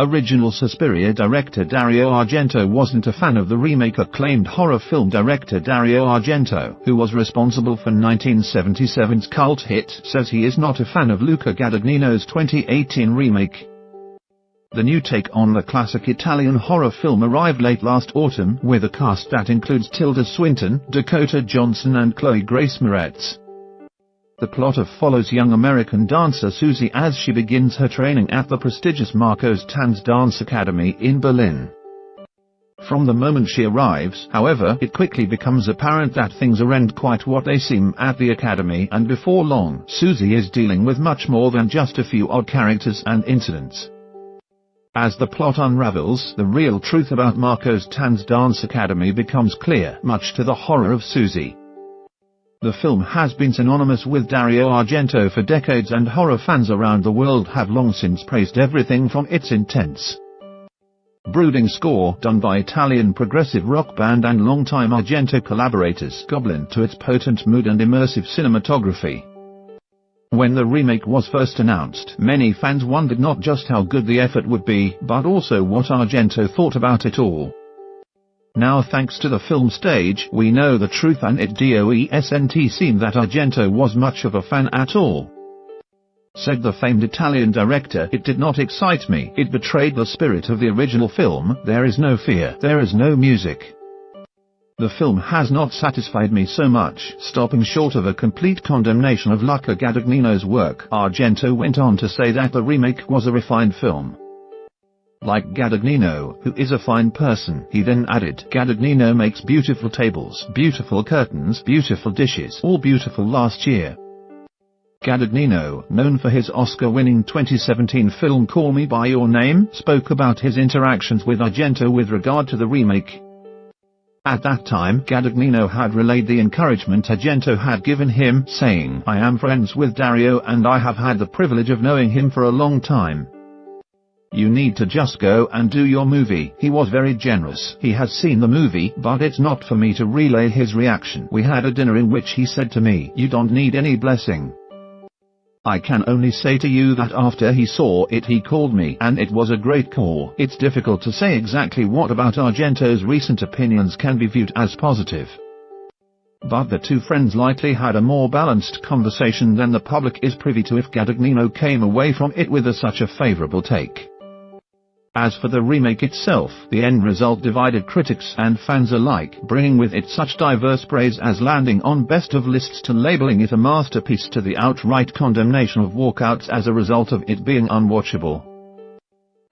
Original Suspiria director Dario Argento wasn't a fan of the remake. Acclaimed horror film director Dario Argento, who was responsible for 1977's cult hit, says he is not a fan of Luca Guadagnino's 2018 remake. The new take on the classic Italian horror film arrived late last autumn with a cast that includes Tilda Swinton, Dakota Johnson and Chloe Grace Moretz. The plot follows young American dancer Susie as she begins her training at the prestigious Marco's Tanz Dance Academy in Berlin. From the moment she arrives, however, it quickly becomes apparent that things aren't quite what they seem at the academy, and before long, Susie is dealing with much more than just a few odd characters and incidents. As the plot unravels, the real truth about Marco's Tanz Dance Academy becomes clear, much to the horror of Susie. The film has been synonymous with Dario Argento for decades, and horror fans around the world have long since praised everything from its intense, brooding score, done by Italian progressive rock band and longtime Argento collaborators Goblin, to its potent mood and immersive cinematography. When the remake was first announced, many fans wondered not just how good the effort would be, but also what Argento thought about it all. Now, thanks to the film stage, we know the truth, and it doesn't seem that Argento was much of a fan at all. Said the famed Italian director, "It did not excite me, it betrayed the spirit of the original film. There is no fear, there is no music. The film has not satisfied me so much." Stopping short of a complete condemnation of Luca Guadagnino's work, Argento went on to say that the remake was a refined film. Like Guadagnino, who is a fine person, he then added, "Guadagnino makes beautiful tables, beautiful curtains, beautiful dishes, all beautiful last year." Guadagnino, known for his Oscar-winning 2017 film Call Me By Your Name, spoke about his interactions with Argento with regard to the remake. At that time, Guadagnino had relayed the encouragement Argento had given him, saying, "I am friends with Dario and I have had the privilege of knowing him for a long time. You need to just go and do your movie." He was very generous. He has seen the movie, but it's not for me to relay his reaction. "We had a dinner in which he said to me, 'You don't need any blessing. I can only say to you that after he saw it he called me, and it was a great call.'" It's difficult to say exactly what about Argento's recent opinions can be viewed as positive, but the two friends likely had a more balanced conversation than the public is privy to if Guadagnino came away from it with such a favorable take. As for the remake itself, the end result divided critics and fans alike, bringing with it such diverse praise as landing on best of lists to labeling it a masterpiece to the outright condemnation of walkouts as a result of it being unwatchable.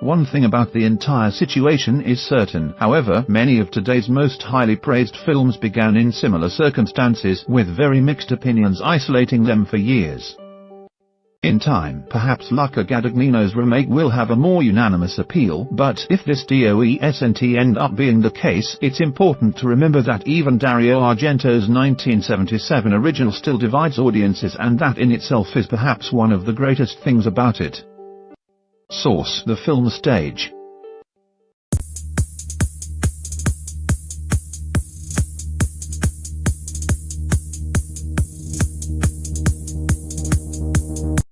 One thing about the entire situation is certain, however: many of today's most highly praised films began in similar circumstances, with very mixed opinions isolating them for years. In time, perhaps Luca Guadagnino's remake will have a more unanimous appeal, but if this doesn't end up being the case, it's important to remember that even Dario Argento's 1977 original still divides audiences, and that in itself is perhaps one of the greatest things about it. Source: The Film Stage.